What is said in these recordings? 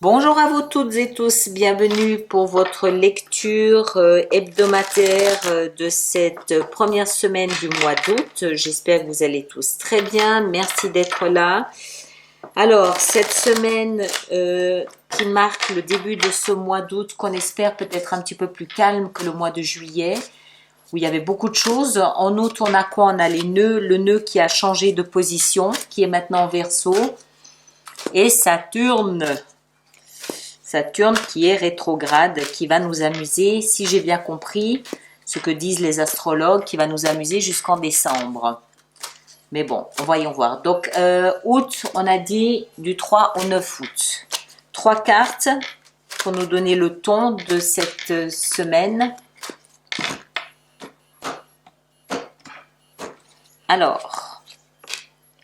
Bonjour à vous toutes et tous, bienvenue pour votre lecture hebdomadaire de cette première semaine du mois d'août. J'espère que vous allez tous très bien, merci d'être là. Alors, cette semaine qui marque le début de ce mois d'août, qu'on espère peut-être un petit peu plus calme que le mois de juillet, où il y avait beaucoup de choses. En août, on a quoi? On a les nœuds, le nœud qui a changé de position, qui est maintenant en Verseau, et Saturne qui est rétrograde, qui va nous amuser, si j'ai bien compris ce que disent les astrologues, qui va nous amuser jusqu'en décembre. Mais bon, voyons voir. Donc, août, on a dit du 3 au 9 août. 3 cartes pour nous donner le ton de cette semaine. Alors,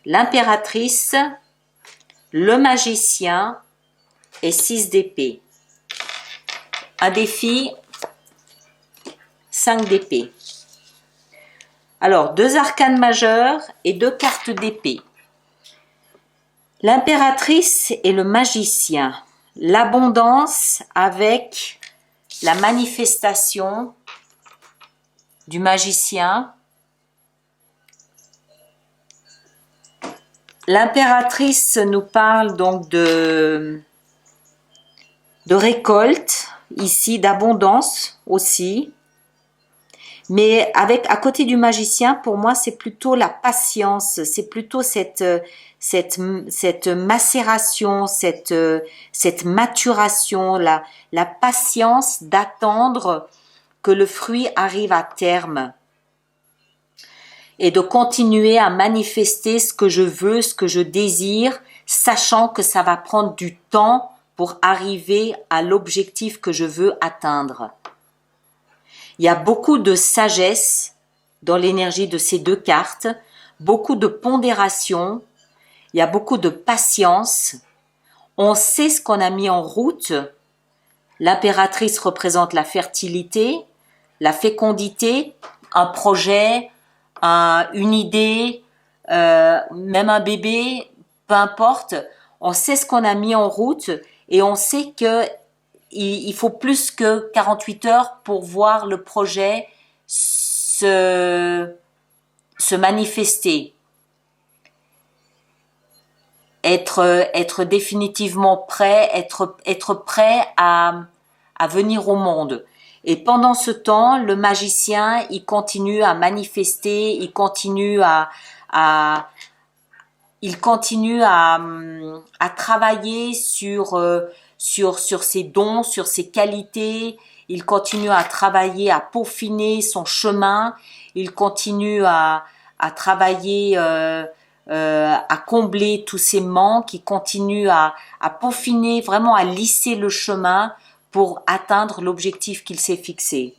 l'impératrice, le magicien et 6 d'épée. Un défi, 5 d'épée. Alors, 2 arcanes majeures et 2 cartes d'épée. L'impératrice et le magicien. L'abondance avec la manifestation du magicien. L'impératrice nous parle donc de récolte, ici d'abondance aussi. Mais à côté du magicien, pour moi, c'est plutôt la patience, c'est plutôt cette macération, cette maturation, la patience d'attendre que le fruit arrive à terme et de continuer à manifester ce que je veux, ce que je désire, sachant que ça va prendre du temps pour arriver à l'objectif que je veux atteindre. Il y a beaucoup de sagesse dans l'énergie de ces 2 cartes, beaucoup de pondération, il y a beaucoup de patience. On sait ce qu'on a mis en route. L'impératrice représente la fertilité, la fécondité, un projet, une idée, même un bébé, peu importe. On sait ce qu'on a mis en route et on sait que il faut plus que 48 heures pour voir le projet se manifester. Être définitivement prêt, être prêt à venir au monde. Et pendant ce temps, le magicien, il continue à manifester, il continue à travailler sur ses dons, sur ses qualités. Il continue à travailler, à peaufiner son chemin. Il continue à travailler, à combler tous ses manques. Il continue à peaufiner, vraiment à lisser le chemin pour atteindre l'objectif qu'il s'est fixé.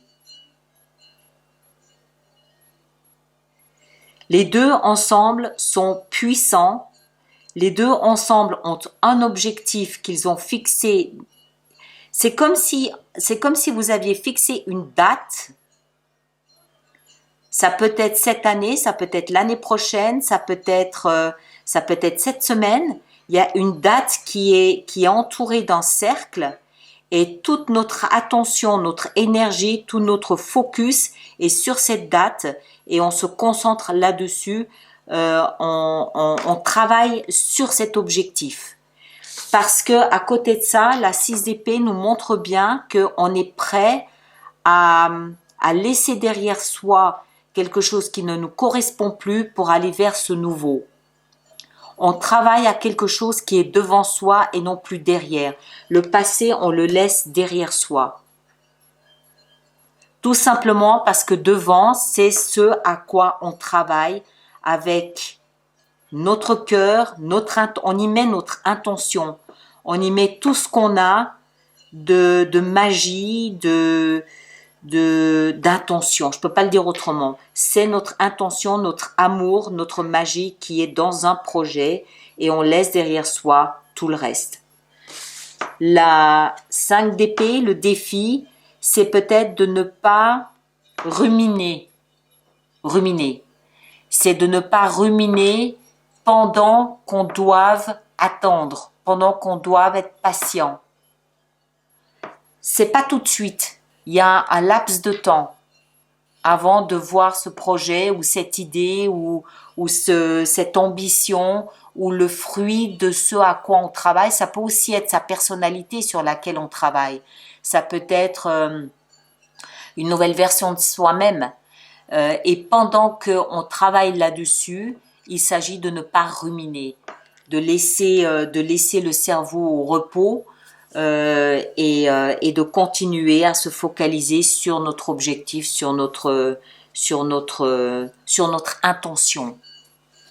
Les 2 ensemble sont puissants. Les 2 ensemble ont un objectif qu'ils ont fixé. C'est comme si vous aviez fixé une date. Ça peut être cette année, ça peut être l'année prochaine, ça peut être cette semaine. Il y a une date qui est entourée d'un cercle et toute notre attention, notre énergie, tout notre focus est sur cette date et on se concentre là-dessus. On travaille sur cet objectif parce que à côté de ça, la 6 d'épée nous montre bien qu'on est prêt à laisser derrière soi quelque chose qui ne nous correspond plus pour aller vers ce nouveau. On travaille à quelque chose qui est devant soi et non plus derrière. Le passé, on le laisse derrière soi. Tout simplement parce que devant, c'est ce à quoi on travaille avec notre cœur, on y met notre intention, on y met tout ce qu'on a de magie, d'intention. Je peux pas le dire autrement. C'est notre intention, notre amour, notre magie qui est dans un projet et on laisse derrière soi tout le reste. La 5 d'épée, le défi, c'est peut-être de ne pas ruminer. C'est de ne pas ruminer pendant qu'on doive attendre, pendant qu'on doive être patient. c'est pas tout de suite. Il y a un laps de temps avant de voir ce projet ou cette idée ou cette ambition ou le fruit de ce à quoi on travaille. Ça peut aussi être sa personnalité sur laquelle on travaille. Ça peut être une nouvelle version de soi-même. Et pendant qu'on travaille là-dessus, il s'agit de ne pas ruminer, de laisser le cerveau au repos et de continuer à se focaliser sur notre objectif, sur notre intention.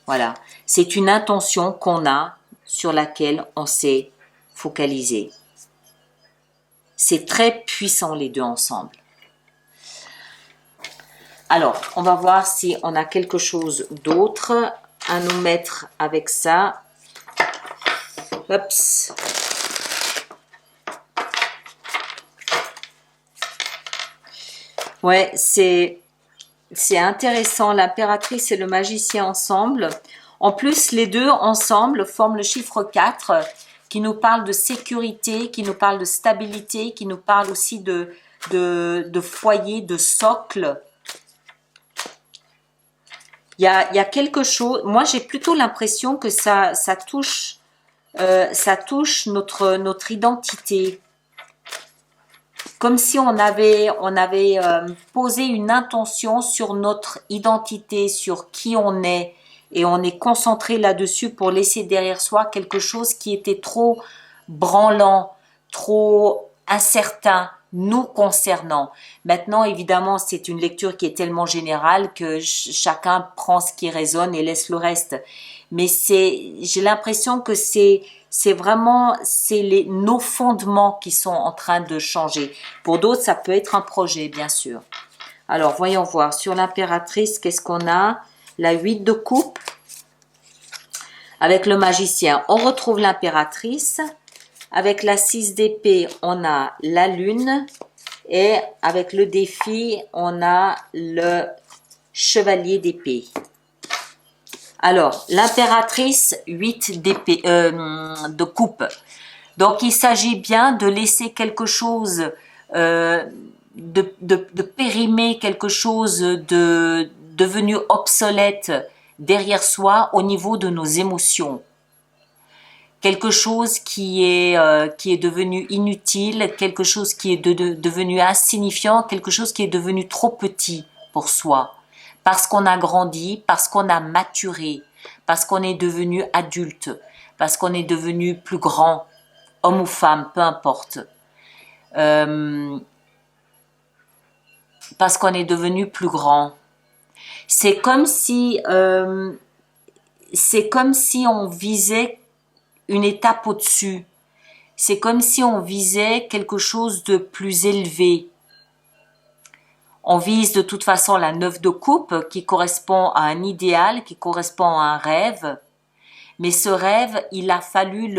Voilà, c'est une intention qu'on a sur laquelle on s'est focalisé. C'est très puissant les deux ensemble. Alors, on va voir si on a quelque chose d'autre à nous mettre avec ça. Oups. Ouais, c'est intéressant, l'impératrice et le magicien ensemble. En plus, les deux ensemble forment le chiffre 4 qui nous parle de sécurité, qui nous parle de stabilité, qui nous parle aussi de foyer, de socle. Il y a quelque chose, moi j'ai plutôt l'impression que ça touche notre identité. Comme si on avait posé une intention sur notre identité, sur qui on est, et on est concentré là-dessus pour laisser derrière soi quelque chose qui était trop branlant, trop incertain, nous concernant. Maintenant, évidemment, c'est une lecture qui est tellement générale que chacun prend ce qui résonne et laisse le reste. Mais j'ai l'impression que c'est vraiment nos fondements qui sont en train de changer. Pour d'autres, ça peut être un projet, bien sûr. Alors, voyons voir. Sur l'impératrice, qu'est-ce qu'on a? La 8 de coupe. Avec le magicien, on retrouve l'impératrice. Avec la 6 d'épée, on a la lune. Et avec le défi, on a le chevalier d'épée. Alors, l'impératrice, 8 d'épée, de coupe. Donc, il s'agit bien de laisser quelque chose, de périmer quelque chose de devenu obsolète derrière soi au niveau de nos émotions. Quelque chose qui est devenu inutile, quelque chose qui est devenu insignifiant, quelque chose qui est devenu trop petit pour soi. Parce qu'on a grandi, parce qu'on a maturé, parce qu'on est devenu adulte, parce qu'on est devenu plus grand, homme ou femme, peu importe. Parce qu'on est devenu plus grand. C'est comme si on visait une étape au-dessus. C'est comme si on visait quelque chose de plus élevé. On vise de toute façon la 9 de coupe qui correspond à un idéal, qui correspond à un rêve. Mais ce rêve, il a fallu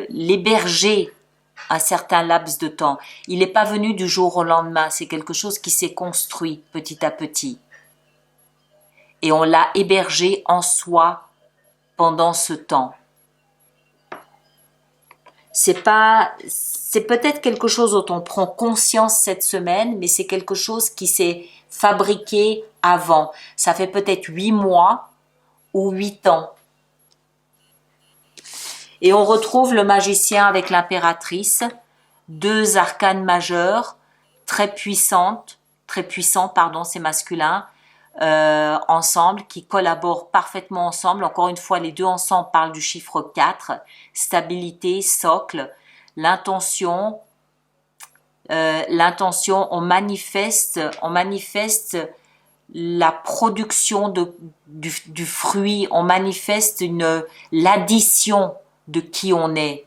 l'héberger un certain laps de temps. Il n'est pas venu du jour au lendemain. C'est quelque chose qui s'est construit petit à petit. Et on l'a hébergé en soi pendant ce temps. C'est peut-être quelque chose dont on prend conscience cette semaine, mais c'est quelque chose qui s'est fabriqué avant. Ça fait peut-être 8 mois ou 8 ans. Et on retrouve le magicien avec l'impératrice, deux arcanes majeures, très puissants, c'est masculin, ensemble, qui collaborent parfaitement ensemble. Encore une fois, les deux ensemble parlent du chiffre 4, stabilité, socle, l'intention, on manifeste la production du fruit, on manifeste l'addition de qui on est.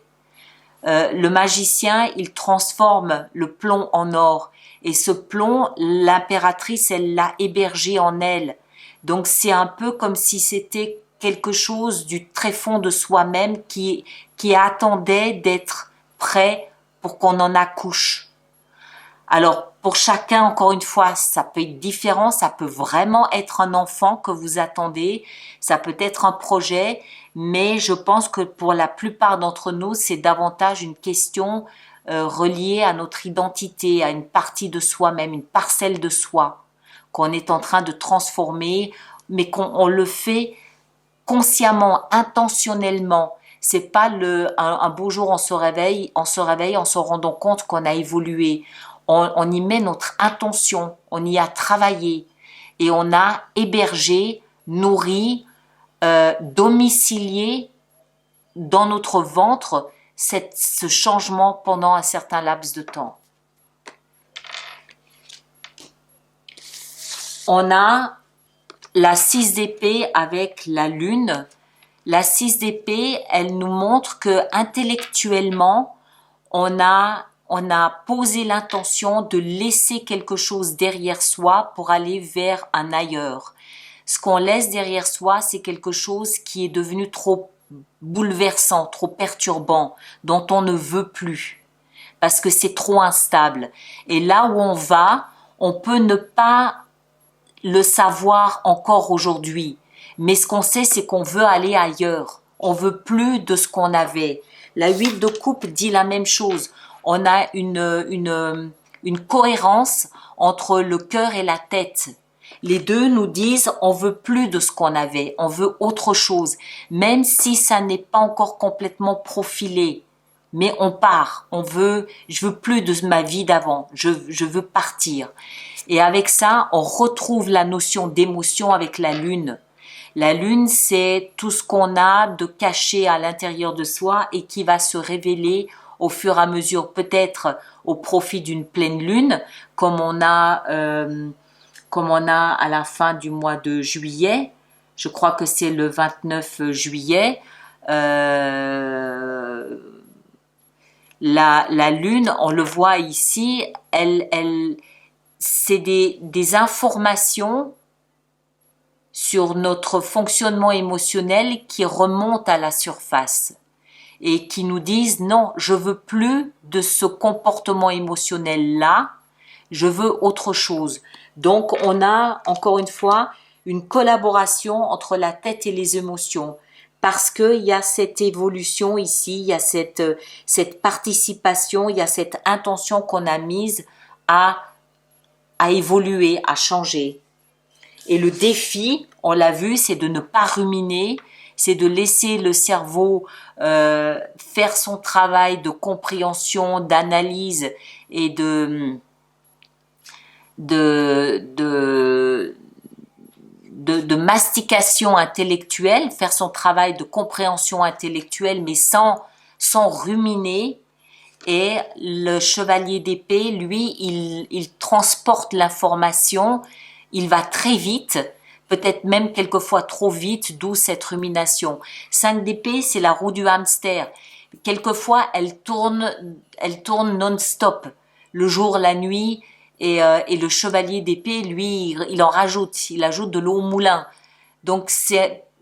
Le magicien, il transforme le plomb en or. Et ce plomb, l'impératrice, elle l'a hébergé en elle. Donc c'est un peu comme si c'était quelque chose du tréfonds de soi-même qui attendait d'être prêt pour qu'on en accouche. Alors, pour chacun, encore une fois, ça peut être différent, ça peut vraiment être un enfant que vous attendez, ça peut être un projet, mais je pense que pour la plupart d'entre nous, c'est davantage une question reliée à notre identité, à une partie de soi-même, une parcelle de soi qu'on est en train de transformer, mais qu'on le fait consciemment, intentionnellement. C'est pas un beau jour on se réveille en se rendant compte qu'on a évolué. On y met notre intention, on y a travaillé et on a hébergé, nourri, domicilié dans notre ventre ce changement pendant un certain laps de temps. On a la 6 d'épée avec la lune. La 6 d'épée, elle nous montre que intellectuellement, on a posé l'intention de laisser quelque chose derrière soi pour aller vers un ailleurs. Ce qu'on laisse derrière soi, c'est quelque chose qui est devenu trop bouleversant, trop perturbant, dont on ne veut plus, parce que c'est trop instable. Et là où on va, on peut ne pas le savoir encore aujourd'hui. Mais ce qu'on sait, c'est qu'on veut aller ailleurs. On veut plus de ce qu'on avait. La 8 de coupe dit la même chose. On a une cohérence entre le cœur et la tête. Les deux nous disent on veut plus de ce qu'on avait, on veut autre chose, même si ça n'est pas encore complètement profilé. Mais on part, je veux plus de ma vie d'avant, je veux partir. Et avec ça, on retrouve la notion d'émotion avec la lune. La lune, c'est tout ce qu'on a de caché à l'intérieur de soi et qui va se révéler au fur et à mesure, peut-être au profit d'une pleine lune, comme on a à la fin du mois de juillet. Je crois que c'est le 29 juillet. La lune, on le voit ici, c'est des informations sur notre fonctionnement émotionnel qui remontent à la surface et qui nous disent non, je veux plus de ce comportement émotionnel-là, je veux autre chose. Donc on a encore une fois une collaboration entre la tête et les émotions parce qu'il y a cette évolution ici, il y a cette participation, il y a cette intention qu'on a mise à évoluer, à changer. Et le défi, on l'a vu, c'est de ne pas ruminer, c'est de laisser le cerveau faire son travail de compréhension, d'analyse et de mastication intellectuelle, faire son travail de compréhension intellectuelle, mais sans ruminer. Et le chevalier d'épée, lui, il transporte l'information, il va très vite, peut-être même quelquefois trop vite, d'où cette rumination. 5 d'épée, c'est la roue du hamster. Quelquefois, elle tourne non-stop, le jour, la nuit, et le chevalier d'épée, lui, il ajoute de l'eau au moulin. Donc,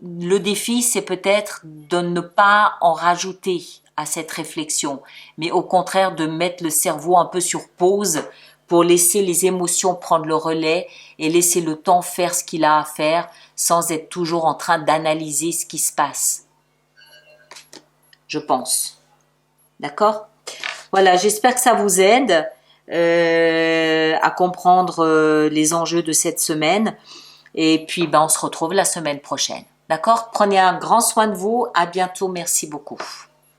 le défi, c'est peut-être de ne pas en rajouter à cette réflexion, mais au contraire de mettre le cerveau un peu sur pause pour laisser les émotions prendre le relais et laisser le temps faire ce qu'il a à faire sans être toujours en train d'analyser ce qui se passe. Je pense. D'accord ? Voilà, j'espère que ça vous aide à comprendre les enjeux de cette semaine. Et puis, on se retrouve la semaine prochaine. D'accord ? Prenez un grand soin de vous. À bientôt. Merci beaucoup.